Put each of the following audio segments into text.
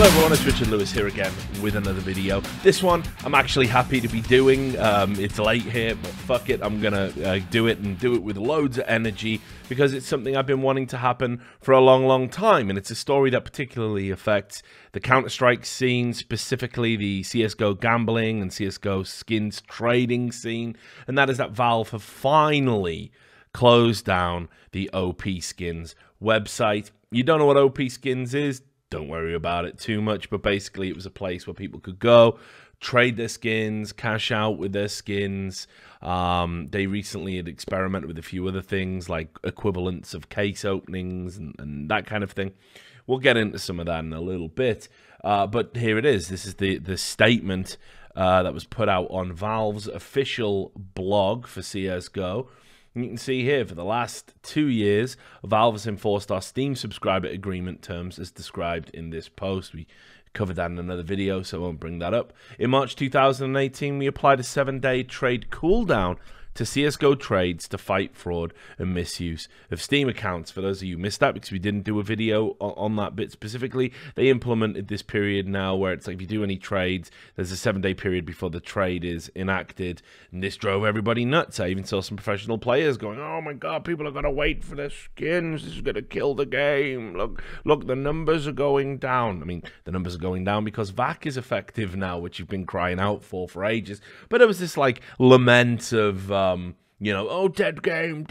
Hello everyone, it's Richard Lewis here again with another video. This one I'm actually happy to be doing. It's late here, but fuck it, I'm gonna do it and do it with loads of energy because it's something I've been wanting to happen for a long time, and it's a story that particularly affects the Counter-Strike scene, specifically the CSGO gambling and CSGO skins trading scene, and that is that Valve have finally closed down the OPSkins website. You don't know what OPSkins is? Don't worry about it too much, but basically it was a place where people could go, trade their skins, cash out with their skins. They recently had experimented with a few other things like equivalents of case openings and that kind of thing. We'll get into some of that in a little bit, but here it is. This is the statement that was put out on Valve's official blog for CSGO. You can see here, for the last 2 years, Valve has enforced our Steam subscriber agreement terms as described in this post. We covered that in another video, so I won't bring that up. In March 2018, we applied a 7-day trade cooldown to CSGO trades to fight fraud and misuse of Steam accounts. For those of you who missed that, because we didn't do a video on that bit specifically, they implemented this period now where it's like if you do any trades, there's a 7-day period before the trade is enacted, and this drove everybody nuts. I even saw some professional players going, oh my god, people are going to wait for their skins, this is going to kill the game, look, the numbers are going down. I mean, the numbers are going down because VAC is effective now, which you've been crying out for ages, but it was this like lament of you know, oh, dead game.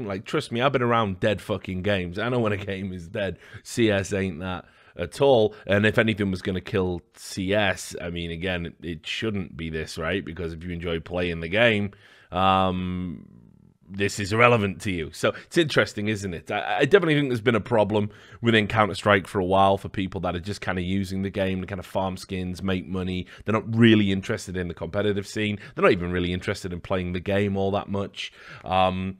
Like, trust me, I've been around dead fucking games. I know when a game is dead. CS ain't that at all. And if anything was going to kill CS, I mean, again, it shouldn't be this, right? Because if you enjoy playing the game, this is irrelevant to you. So it's interesting, isn't it? I definitely think there's been a problem within Counter-Strike for a while for people that are just kind of using the game to kind of farm skins, make money. They're not really interested in the competitive scene. They're not even really interested in playing the game all that much. You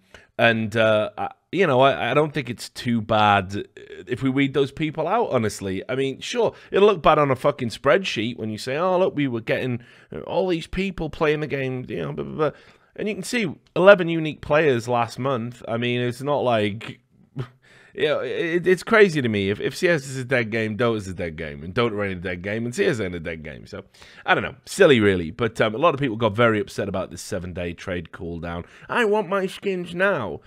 know, I don't think it's too bad if we weed those people out, honestly. I mean, sure, it'll look bad on a fucking spreadsheet when you say, oh, look, we were getting all these people playing the game, you know, blah, blah, blah. And you can see 11 unique players last month. I mean, it's not like, you know, it's crazy to me. If CS is a dead game, Dota is a dead game, and Dota ain't a dead game, and CS ain't a dead game. So, I don't know. Silly, really. But a lot of people got very upset about this 7-day trade cooldown. I want my skins now.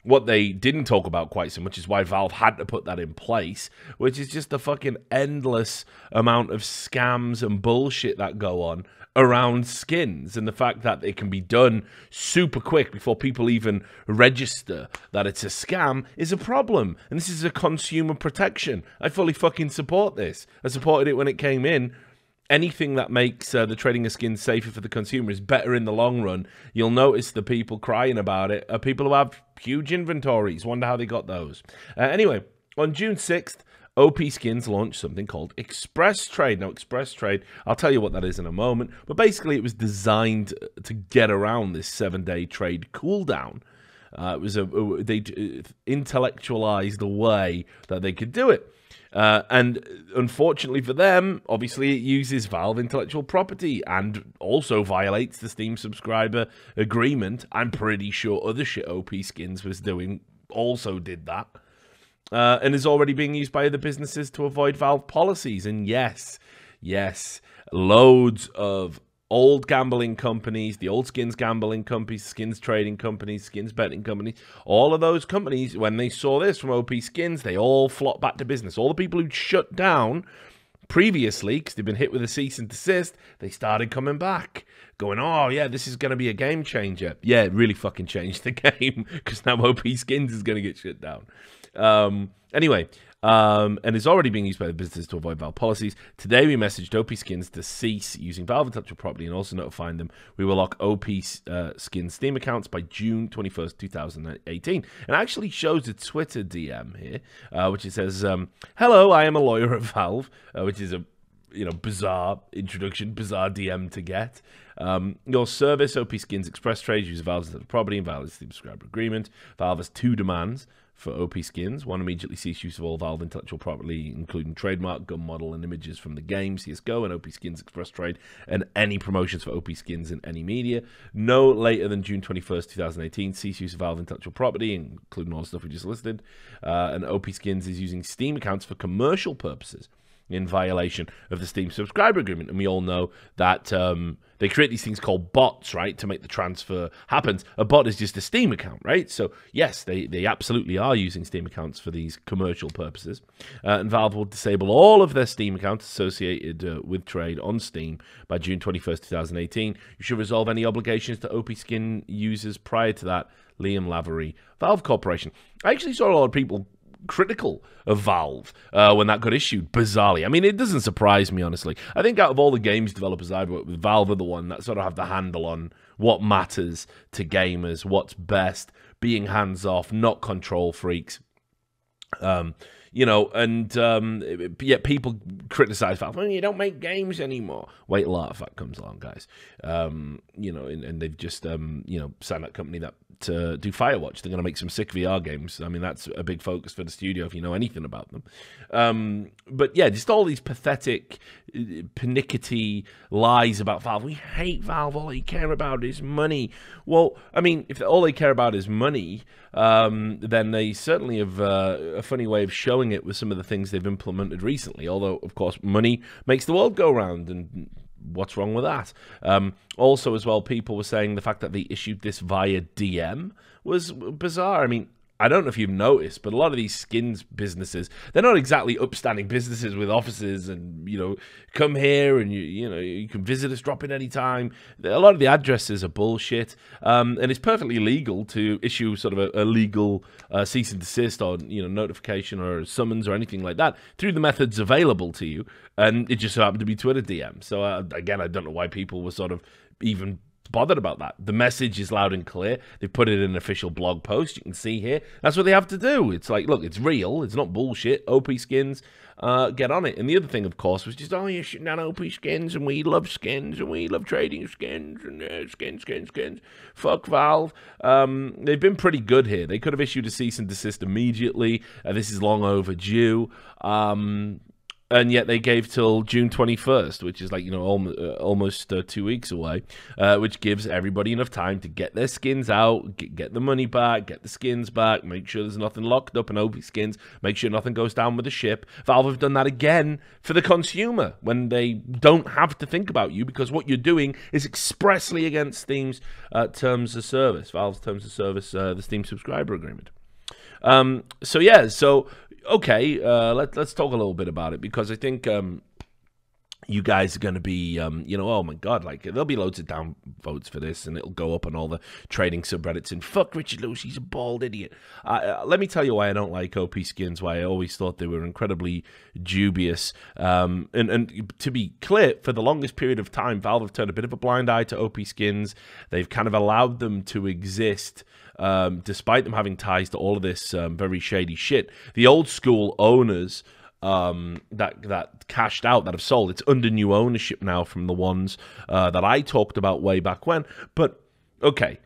What they didn't talk about quite so much is why Valve had to put that in place, which is just the fucking endless amount of scams and bullshit that go on around skins, and the fact that they can be done super quick before people even register that it's a scam is a problem. And this is a consumer protection. I fully fucking support this. I supported it when it came in. Anything that makes the trading of skins safer for the consumer is better in the long run. You'll notice the people crying about it are people who have huge inventories. Wonder how they got those. Anyway, on June 6th, OPSkins launched something called Express Trade. Now, Express Trade, I'll tell you what that is in a moment, but basically it was designed to get around this 7-day trade cooldown. They intellectualized the way that they could do it. And unfortunately for them, obviously it uses Valve intellectual property and also violates the Steam subscriber agreement. I'm pretty sure other shit OPSkins was doing also did that. And is already being used by other businesses to avoid Valve policies. And yes, loads of old gambling companies, the old skins gambling companies, skins trading companies, skins betting companies, all of those companies, when they saw this from OPSkins, they all flocked back to business. All the people who'd shut down previously, because they've been hit with a cease and desist, they started coming back, going, oh, yeah, this is going to be a game changer. Yeah, it really fucking changed the game, because now OPSkins is going to get shut down. Anyway, and is already being used by the businesses to avoid Valve policies. Today, we messaged OPSkins to cease using Valve intellectual property and also notifying them we will lock OPSkins Steam accounts by June 21st, 2018. And actually shows a Twitter DM here, which it says, hello, I am a lawyer at Valve, which is a bizarre introduction, bizarre DM to get. Your service, OPSkins Express Trade, uses Valve's intellectual property and Valve's Steam subscriber agreement. Valve has 2 demands for OPSkins. One, immediately cease use of all Valve intellectual property, including trademark, gun model, and images from the game, CSGO, and OPSkins Express Trade, and any promotions for OPSkins in any media. No later than June 21st, 2018, cease use of Valve intellectual property, including all the stuff we just listed. And OPSkins is using Steam accounts for commercial purposes. in violation of the Steam subscriber agreement. And we all know that they create these things called bots, right, to make the transfer happen. A bot is just a Steam account, right? So, yes, they absolutely are using Steam accounts for these commercial purposes. And Valve will disable all of their Steam accounts associated with trade on Steam by June 21st, 2018. You should resolve any obligations to OPSkin users prior to that. Liam Lavery, Valve Corporation. I actually saw a lot of people critical of Valve when that got issued, bizarrely. I mean, it doesn't surprise me, honestly. I think out of all the games developers I've worked with, Valve are the one that sort of have the handle on what matters to gamers, what's best, being hands-off, not control freaks. You know, and yet people criticize Valve. Well, you don't make games anymore. Wait till Artifact comes along, guys. You know, and they've just, you know, signed that company that to do Firewatch. They're going to make some sick VR games. I mean, that's a big focus for the studio if you know anything about them. But yeah, just all these pathetic, pernickety lies about Valve. We hate Valve. All they care about is money. Well, I mean, if all they care about is money, then they certainly have a funny way of showing it with some of the things they've implemented recently. Although, of course, money makes the world go round, and what's wrong with that? Also, as well, people were saying the fact that they issued this via DM was bizarre. I mean, I don't know if you've noticed, but a lot of these skins businesses, they're not exactly upstanding businesses with offices and, you know, come here and, you know, you can visit us, drop in any time. A lot of the addresses are bullshit. And it's perfectly legal to issue sort of a legal cease and desist or, you know, notification or summons or anything like that through the methods available to you. And it just so happened to be Twitter DM. So, again, I don't know why people were sort of even bothered about that. The message is loud and clear. They've put it in an official blog post. You can see here. That's what they have to do. It's like, look, it's real. It's not bullshit. OPSkins, get on it. And the other thing, of course, was just, oh, you're shitting down OPSkins, and we love skins, and we love trading skins, and skins. Fuck Valve. They've been pretty good here. They could have issued a cease and desist immediately. This is long overdue. And yet they gave till June 21st, which is like, you know, almost 2 weeks away, which gives everybody enough time to get their skins out, get the money back, get the skins back, make sure there's nothing locked up in OPSkins, make sure nothing goes down with the ship. Valve have done that again for the consumer when they don't have to think about you because what you're doing is expressly against Steam's terms of service, Valve's terms of service, the Steam subscriber agreement. So yeah, so okay, let's talk a little bit about it because I think you guys are going to be, you know, oh my God, like there'll be loads of downvotes for this and it'll go up on all the trading subreddits and fuck Richard Lewis, he's a bald idiot. Let me tell you why I don't like OPSkins, why I always thought they were incredibly dubious. And to be clear, for the longest period of time, Valve have turned a bit of a blind eye to OPSkins. They've kind of allowed them to exist despite them having ties to all of this very shady shit. The old school owners that cashed out, that have sold, it's under new ownership now from the ones that I talked about way back when. But, okay,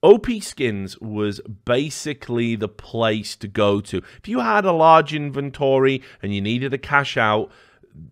OPSkins was basically the place to go to. If you had a large inventory and you needed a cash out,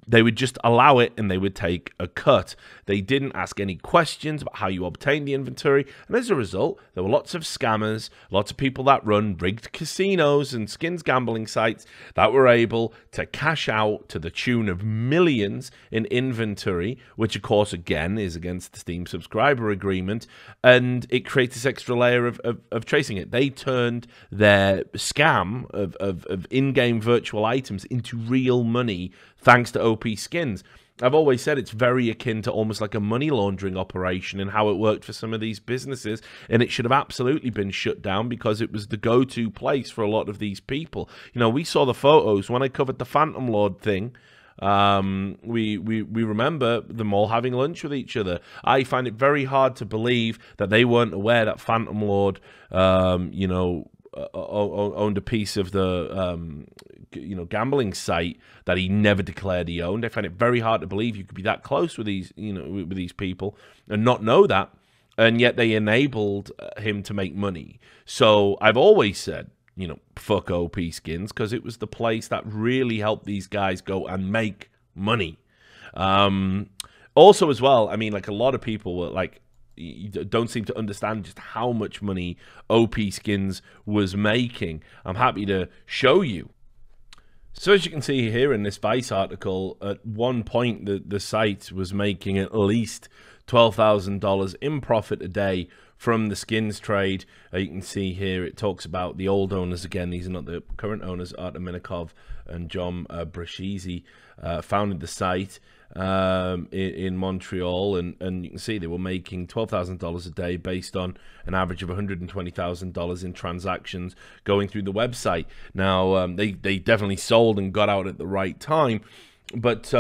they would just allow it and they would take a cut. They didn't ask any questions about how you obtain the inventory. And as a result, there were lots of scammers, lots of people that run rigged casinos and skins gambling sites that were able to cash out to the tune of millions in inventory, which of course, again, is against the Steam subscriber agreement. And it creates this extra layer of tracing it. They turned their scam of in-game virtual items into real money thanks to OPSkins. I've always said it's very akin to almost like a money laundering operation and how it worked for some of these businesses, and it should have absolutely been shut down because it was the go-to place for a lot of these people. You know, we saw the photos when I covered the Phantom Lord thing. We remember them all having lunch with each other. I find it very hard to believe that they weren't aware that Phantom Lord, you know, owned a piece of the you know, gambling site that he never declared he owned. I find it very hard to believe you could be that close with these, you know, with these people and not know that, and yet they enabled him to make money. So I've always said, you know, fuck OPSkins, because it was the place that really helped these guys go and make money. Also, as well, I mean, like a lot of people were like, you don't seem to understand just how much money OPSkins was making. I'm happy to show you So as you can see here in this Vice article, at one point the site was making at least $12,000 in profit a day from the skins trade. You can see here it talks about the old owners again. These are not the current owners. Artem Minikov and John Brashizi founded the site in Montreal, and you can see they were making $12,000 a day based on an average of $120,000 in transactions going through the website. Now they definitely sold and got out at the right time, but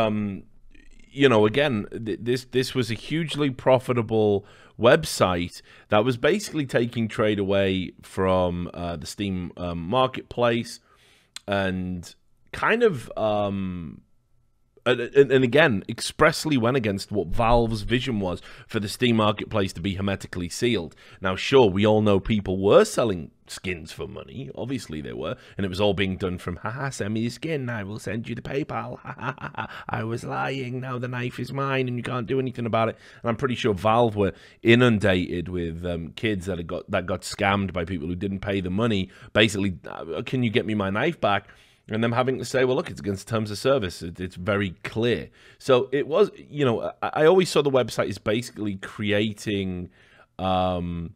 you know, again, this was a hugely profitable website that was basically taking trade away from the Steam marketplace, and kind of and again, expressly went against what Valve's vision was for the Steam marketplace to be hermetically sealed. Now, sure, we all know people were selling skins for money. Obviously, they were. And it was all being done from, haha, send me your skin, I will send you the PayPal. I was lying, now the knife is mine, and you can't do anything about it. And I'm pretty sure Valve were inundated with kids that got scammed by people who didn't pay the money. Basically, can you get me my knife back? And them having to say, well, look, it's against terms of service. It's very clear. So it was, you know, I always saw the website as basically creating, even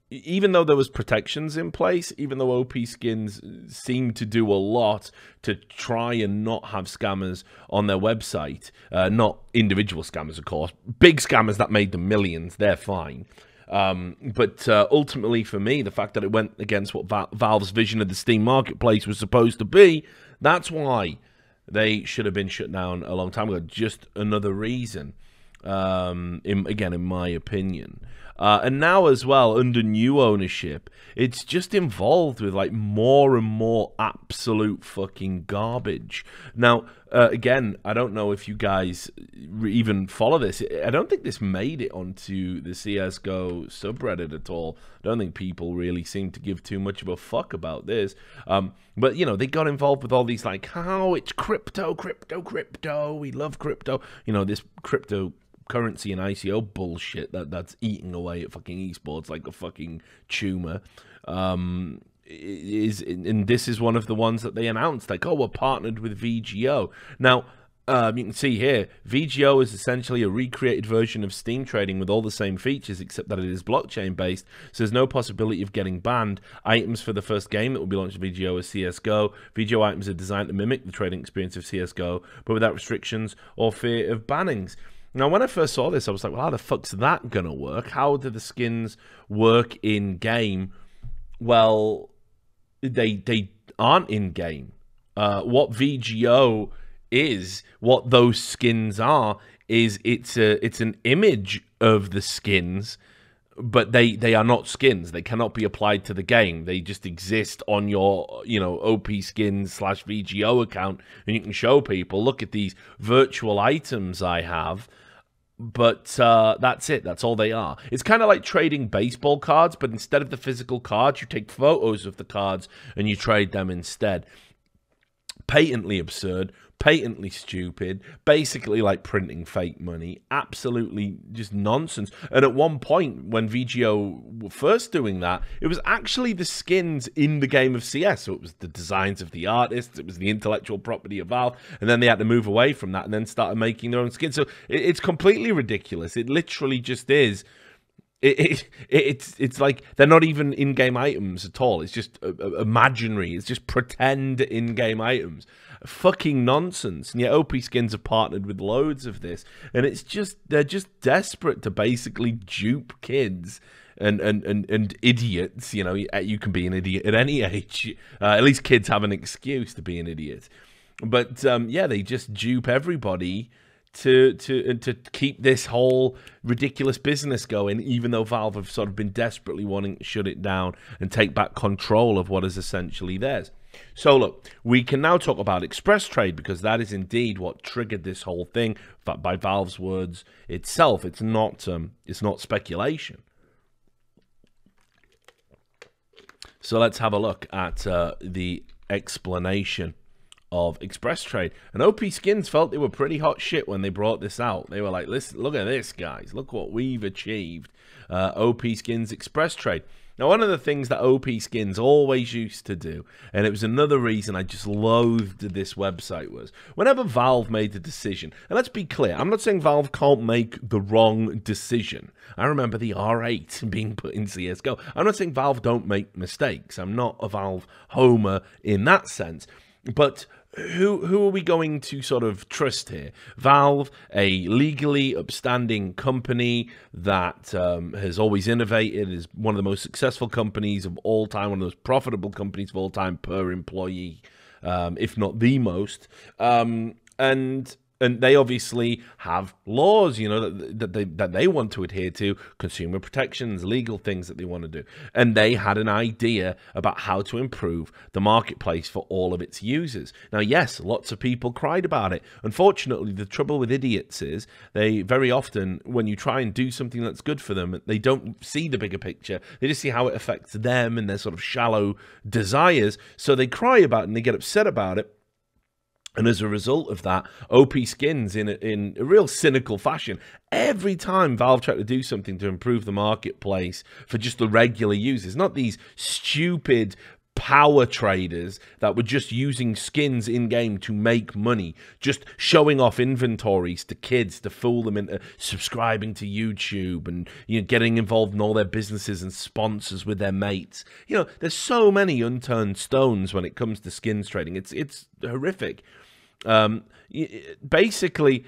though there was protections in place, even though OPSkins seemed to do a lot to try and not have scammers on their website, not individual scammers, of course. Big scammers that made them millions, they're fine. But ultimately, for me, the fact that it went against what Valve's vision of the Steam marketplace was supposed to be, that's why they should have been shut down a long time ago. Just another reason, again, in my opinion. And now as well, under new ownership, it's just involved with like more and more absolute fucking garbage. Now, again, I don't know if you guys even follow this. I don't think this made it onto the CSGO subreddit at all. I don't think people really seem to give too much of a fuck about this. But, you know, they got involved with all these like, oh, it's crypto, we love crypto. You know, this crypto currency and ICO bullshit that's eating away at fucking esports like a fucking tumor. And this is one of the ones that they announced, like, oh, we're partnered with VGO. Now, you can see here, VGO is essentially a recreated version of Steam trading with all the same features, except that it is blockchain based, so there's no possibility of getting banned. Items for the first game that will be launched in VGO is CSGO. VGO items are designed to mimic the trading experience of CSGO, but without restrictions or fear of bannings. Now, when I first saw this, I was like, well, how the fuck's that going to work? How do the skins work in-game? Well, they aren't in-game. What VGO is, what those skins are, is it's an image of the skins, but they are not skins. They cannot be applied to the game. They just exist on your, you know, OPSkins/VGO account, and you can show people, look at these virtual items I have. But that's it. That's all they are. It's kind of like trading baseball cards, but instead of the physical cards, you take photos of the cards and you trade them instead. Patently absurd, patently stupid, basically like printing fake money. Absolutely just nonsense. And at one point, when VGO were first doing that, it was actually the skins in the game of CS. So it was the designs of the artists, it was the intellectual property of Valve, and then they had to move away from that and then started making their own skins. So it's completely ridiculous. It literally just is. It's like they're not even in-game items at all. It's just imaginary. It's just pretend in-game items. Fucking nonsense. And yet OPSkins have partnered with loads of this, and it's just they're just desperate to basically dupe kids and idiots. You know, you can be an idiot at any age. At least kids have an excuse to be an idiot. But yeah, they just dupe everybody to keep this whole ridiculous business going, even though Valve have sort of been desperately wanting to shut it down and take back control of what is essentially theirs. So look, we can now talk about Express Trade, because that is indeed what triggered this whole thing. By Valve's words itself, it's not speculation. So let's have a look at the explanation of Express Trade. And OPSkins felt they were pretty hot shit when they brought this out. They were like, listen, look at this, guys. Look what we've achieved. OPSkins Express Trade. Now, one of the things that OPSkins always used to do, and it was another reason I just loathed this website, was whenever Valve made a decision, and let's be clear, I'm not saying Valve can't make the wrong decision. I remember the R8 being put in CSGO. I'm not saying Valve don't make mistakes. I'm not a Valve homer in that sense. But who are we going to sort of trust here? Valve, a legally upstanding company that has always innovated, is one of the most successful companies of all time, one of the most profitable companies of all time per employee, if not the most. And they obviously have laws, you know, that they want to adhere to, consumer protections, legal things that they want to do. And they had an idea about how to improve the marketplace for all of its users. Now, yes, lots of people cried about it. Unfortunately, the trouble with idiots is they very often, when you try and do something that's good for them, they don't see the bigger picture. They just see how it affects them and their sort of shallow desires. So they cry about it and they get upset about it. And as a result of that, OPSkins, in a real cynical fashion, every time Valve tried to do something to improve the marketplace for just the regular users, not these stupid power traders that were just using skins in-game to make money, just showing off inventories to kids to fool them into subscribing to YouTube and, you know, getting involved in all their businesses and sponsors with their mates. You know, there's so many unturned stones when it comes to skins trading. It's horrific. Basically,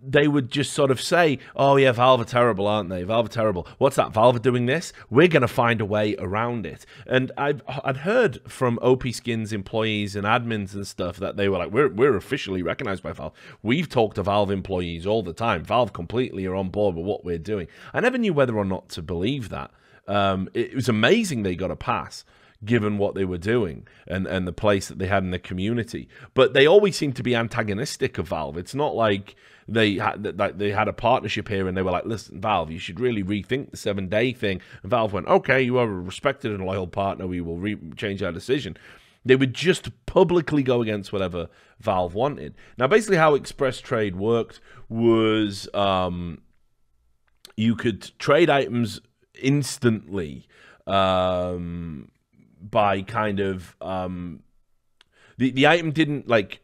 they would just sort of say, oh yeah, Valve are terrible, aren't they? Valve are terrible. What's that? Valve are doing this? We're going to find a way around it. And I'd heard from OPSkins employees and admins and stuff that they were like, we're officially recognized by Valve. We've talked to Valve employees all the time. Valve completely are on board with what we're doing. I never knew whether or not to believe that. It was amazing they got a pass, given what they were doing and the place that they had in the community. But they always seem to be antagonistic of Valve. It's not like they had a partnership here and they were like, listen, Valve, you should really rethink the 7-day thing. And Valve went, okay, you are a respected and loyal partner. We will change our decision. They would just publicly go against whatever Valve wanted. Now, basically how Express Trade worked was you could trade items instantly by kind of the item didn't, like,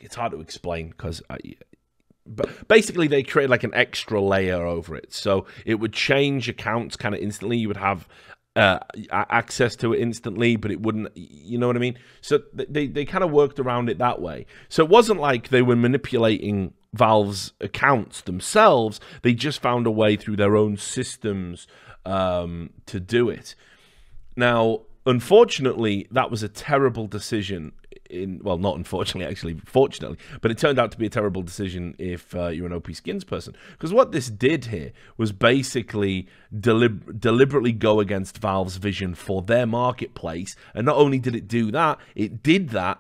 it's hard to explain because but basically they created like an extra layer over it, so it would change accounts kind of instantly. You would have access to it instantly, but it wouldn't, you know what I mean? So they kind of worked around it that way. So it wasn't like they were manipulating Valve's accounts themselves. They just found a way through their own systems to do it. Now, unfortunately, that was a terrible decision. Well, not unfortunately, actually, fortunately, but it turned out to be a terrible decision if you're an OPSkins person. Because what this did here was basically deliberately go against Valve's vision for their marketplace. And not only did it do that, it did that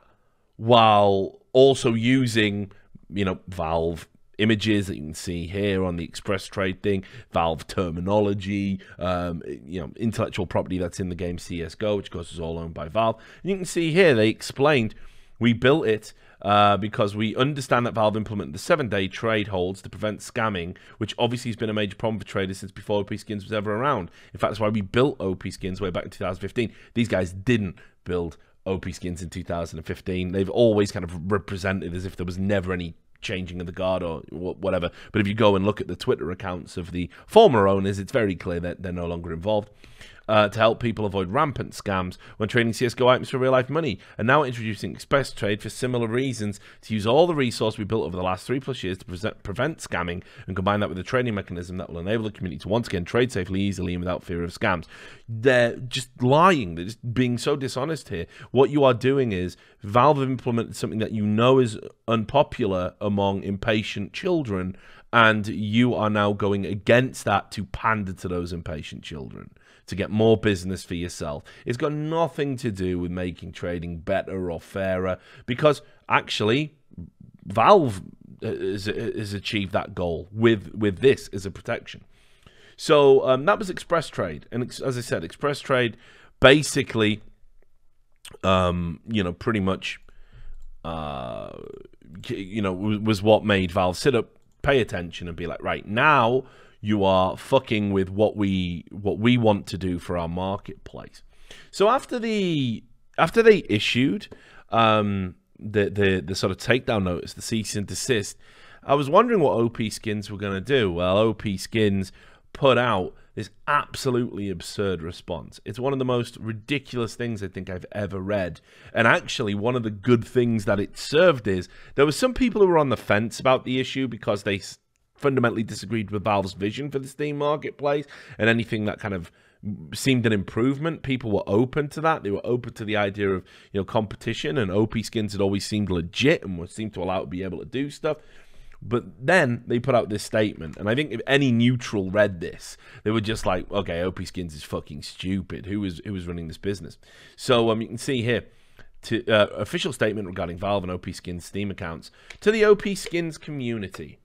while also using, you know, Valve images that you can see here on the Express Trade thing, Valve terminology, you know, intellectual property that's in the game CSGO, which of course is all owned by Valve. And you can see here they explained, we built it because we understand that Valve implemented the 7-day trade holds to prevent scamming, which obviously has been a major problem for traders since before OPSkins was ever around. In fact, that's why we built OPSkins way back in 2015. These guys didn't build OPSkins in 2015. They've always kind of represented as if there was never any changing of the guard or whatever. But if you go and look at the Twitter accounts of the former owners, it's very clear that they're no longer involved. To help people avoid rampant scams when trading CSGO items for real-life money. And now introducing Express Trade for similar reasons, to use all the resource we built over the last 3+ years to prevent scamming and combine that with a trading mechanism that will enable the community to once again trade safely, easily, and without fear of scams. They're just lying. They're just being so dishonest here. What you are doing is Valve have implemented something that you know is unpopular among impatient children, and you are now going against that to pander to those impatient children, to get more business for yourself. It's got nothing to do with making trading better or fairer, because actually Valve has achieved that goal with this as a protection. So that was Express Trade. And as I said, Express Trade basically, you know, pretty much, you know, was what made Valve sit up, pay attention and be like, right, now you are fucking with what we want to do for our marketplace. So after they issued the sort of takedown notice, the cease and desist, I was wondering what OPSkins were going to do. Well, OPSkins put out this absolutely absurd response. It's one of the most ridiculous things I think I've ever read. And actually, one of the good things that it served is there were some people who were on the fence about the issue because they fundamentally disagreed with Valve's vision for the Steam marketplace, and anything that kind of seemed an improvement, people were open to that. They were open to the idea of, you know, competition, and OPSkins had always seemed legit and seemed to allow it to be able to do stuff. But then they put out this statement, and I think if any neutral read this, they were just like, okay, OPSkins is fucking stupid. Who is running this business? So you can see here, official statement regarding Valve and OPSkins Steam accounts to the OPSkins community.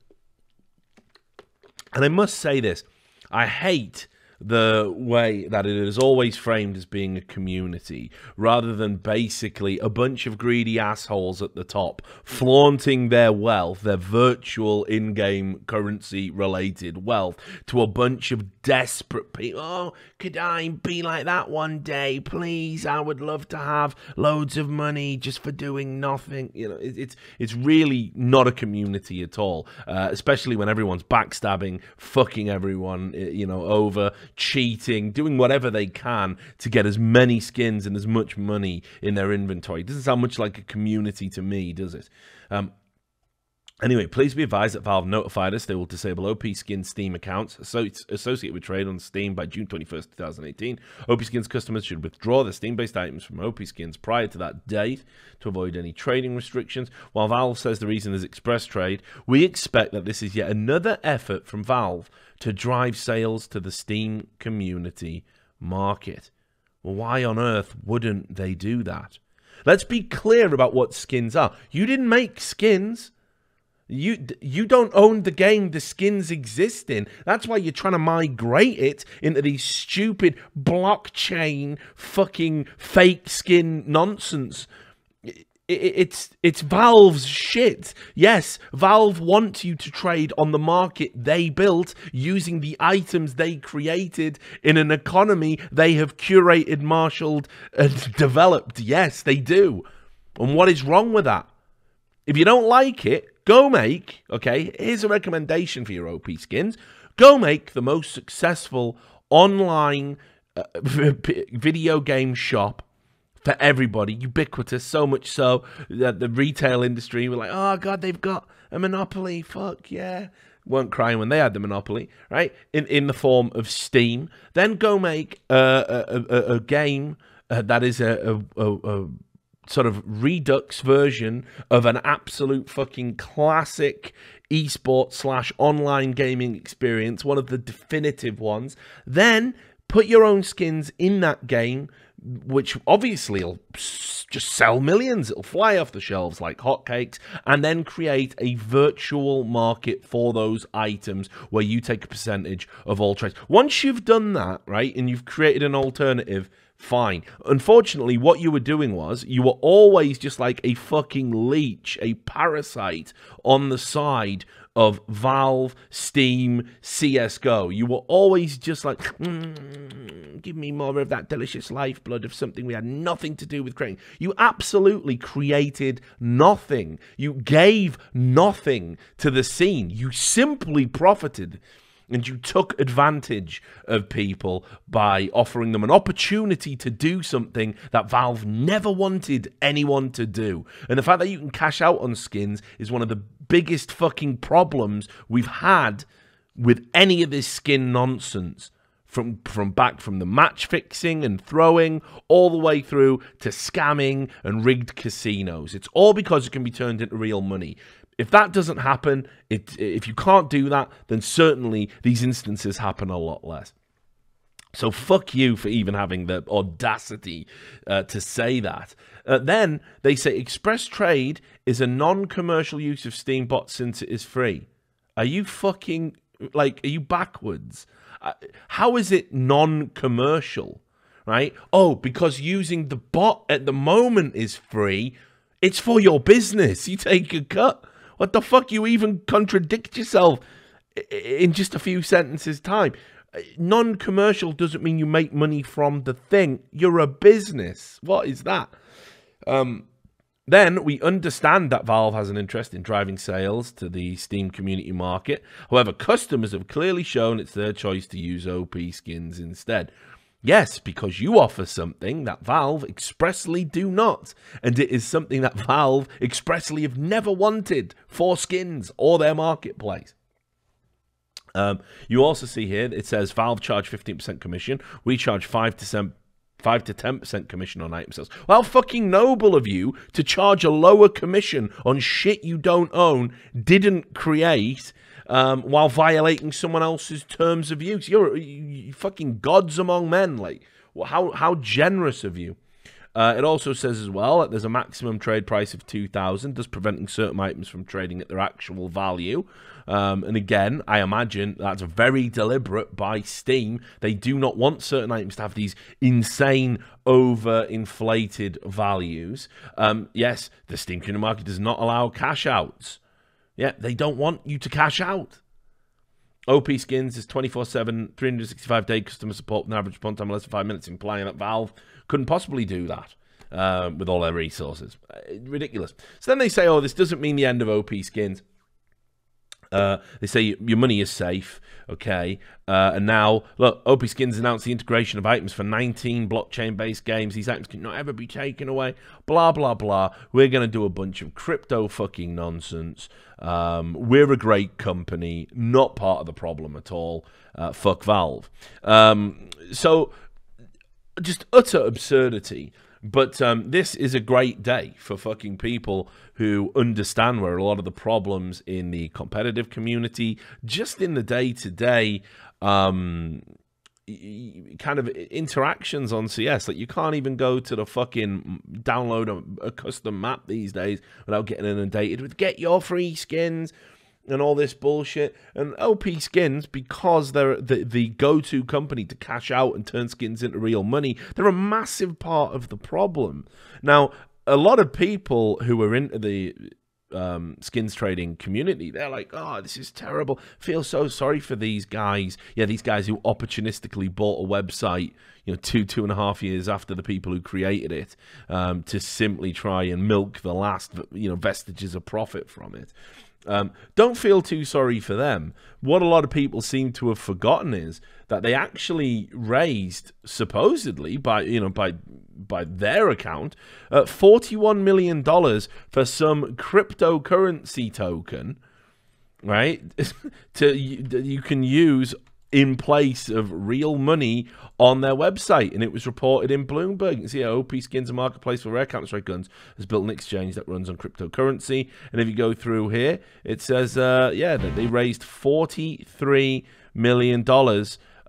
And I must say this, I hate the way that it is always framed as being a community, rather than basically a bunch of greedy assholes at the top flaunting their wealth, their virtual in-game currency-related wealth, to a bunch of desperate people. Oh, could I be like that one day? Please, I would love to have loads of money just for doing nothing. You know, it's really not a community at all, especially when everyone's backstabbing, fucking everyone, you know, over, cheating, doing whatever they can to get as many skins and as much money in their inventory. It doesn't sound much like a community to me, does it? Anyway, please be advised that Valve notified us they will disable OPSkins Steam accounts associated with trade on Steam by June 21st, 2018. OPSkins customers should withdraw their Steam-based items from OPSkins prior to that date to avoid any trading restrictions. While Valve says the reason is express trade, we expect that this is yet another effort from Valve to drive sales to the Steam community market. Well, why on earth wouldn't they do that? Let's be clear about what skins are. You didn't make skins. You don't own the game the skins exist in. That's why you're trying to migrate it into these stupid blockchain fucking fake skin nonsense. It's Valve's shit. Yes, Valve wants you to trade on the market they built using the items they created in an economy they have curated, marshaled, and developed. Yes, they do. And what is wrong with that? If you don't like it, go make, okay, here's a recommendation for your OPSkins. Go make the most successful online video game shop for everybody, ubiquitous, so much so that the retail industry were like, oh, God, they've got a monopoly, fuck, yeah. Weren't crying when they had the monopoly, right, in the form of Steam. Then go make a game that is a sort of redux version of an absolute fucking classic esports / online gaming experience, one of the definitive ones. Then put your own skins in that game, which obviously will just sell millions. It'll fly off the shelves like hotcakes, and then create a virtual market for those items where you take a percentage of all trades. Once you've done that, right, and you've created an alternative, fine. Unfortunately, what you were doing was you were always just like a fucking leech, a parasite on the side of Valve, Steam, CSGO. You were always just like, give me more of that delicious lifeblood of something we had nothing to do with creating. You absolutely created nothing. You gave nothing to the scene. You simply profited. And you took advantage of people by offering them an opportunity to do something that Valve never wanted anyone to do. And the fact that you can cash out on skins is one of the biggest fucking problems we've had with any of this skin nonsense. From the match fixing and throwing all the way through to scamming and rigged casinos. It's all because it can be turned into real money. If that doesn't happen, if you can't do that, then certainly these instances happen a lot less. So fuck you for even having the audacity to say that. Then they say express trade is a non-commercial use of Steam bots since it is free. Are you fucking, like, are you backwards? How is it non-commercial, right? Oh, because using the bot at the moment is free, it's for your business. You take a cut. What the fuck? You even contradict yourself in just a few sentences time. Non-commercial doesn't mean you make money from the thing. You're a business. What is that? Then we understand that Valve has an interest in driving sales to the Steam community market. However, customers have clearly shown it's their choice to use OPSkins instead. Yes, because you offer something that Valve expressly do not. And it is something that Valve expressly have never wanted for skins or their marketplace. You also see here, it says Valve charge 15% commission. We charge 5 to 10% commission on item sales. Well, fucking noble of you to charge a lower commission on shit you don't own, didn't create, while violating someone else's terms of use. You're fucking gods among men. Like, how generous of you. It also says as well that there's a maximum trade price of 2,000, thus preventing certain items from trading at their actual value. And again, I imagine that's very deliberate by Steam. They do not want certain items to have these insane, overinflated values. Yes, the Steam community market does not allow cash outs. Yeah, they don't want you to cash out. OPSkins is 24/7, 365-day customer support with an average response time of less than 5 minutes, implying that Valve couldn't possibly do that with all their resources. Ridiculous. So then they say, oh, this doesn't mean the end of OPSkins. They say your money is safe, okay? And now, look, OPSkins announced the integration of items for 19 blockchain-based games. These items can not ever be taken away, blah, blah, blah. We're going to do a bunch of crypto fucking nonsense. We're a great company, not part of the problem at all. Fuck Valve. So, just utter absurdity. But this is a great day for fucking people who understand where a lot of the problems in the competitive community, just in the day-to-day kind of interactions on CS. Like, you can't even go to the fucking download a custom map these days without getting inundated with get your free skins and all this bullshit. And OPSkins, because they're the go-to company to cash out and turn skins into real money, they're a massive part of the problem. Now, a lot of people who are into the skins trading community, they're like, oh, this is terrible. Feel so sorry for these guys. Yeah, these guys who opportunistically bought a website, you know, 2.5 years after the people who created it, to simply try and milk the last, you know, vestiges of profit from it. Don't feel too sorry for them. What a lot of people seem to have forgotten is that they actually raised, supposedly by their account, $41 million for some cryptocurrency token, right? You can use in place of real money on their website, and it was reported in Bloomberg. You can see OPSkins, a marketplace for rare Counter-Strike guns, has built an exchange that runs on cryptocurrency. And if you go through here, it says, yeah, that they raised $43 million.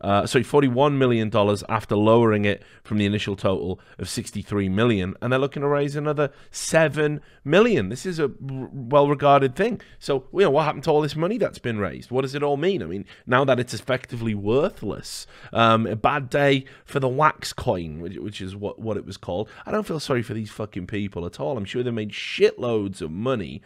$41 million after lowering it from the initial total of $63 million, and they're looking to raise another $7 million. This is a well-regarded thing. So, you know, what happened to all this money that's been raised? What does it all mean? I mean, now that it's effectively worthless, a bad day for the wax coin, which is what it was called. I don't feel sorry for these fucking people at all. I'm sure they made shitloads of money,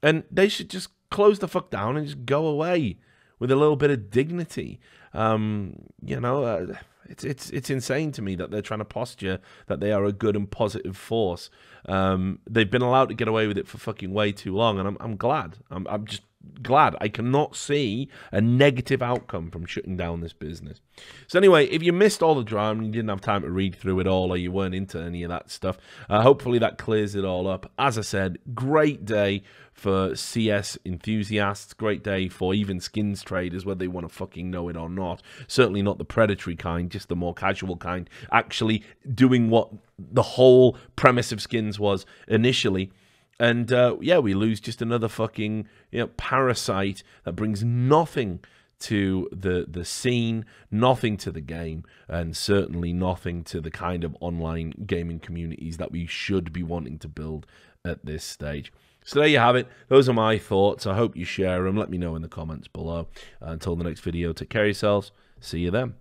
and they should just close the fuck down and just go away with a little bit of dignity. You know, it's insane to me that they're trying to posture that they are a good and positive force. They've been allowed to get away with it for fucking way too long, and I'm glad. I'm just glad. I cannot see a negative outcome from shutting down this business. So anyway, if you missed all the drama and you didn't have time to read through it all, or you weren't into any of that stuff, hopefully that clears it all up. As I said, great day for CS enthusiasts, great day for even skins traders, whether they want to fucking know it or not. Certainly not the predatory kind, just the more casual kind, actually doing what the whole premise of skins was initially. And yeah, we lose just another fucking, you know, parasite that brings nothing to the scene, nothing to the game, and certainly nothing to the kind of online gaming communities that we should be wanting to build at this stage. So there you have it. Those are my thoughts. I hope you share them. Let me know in the comments below. Until the next video, take care of yourselves. See you then.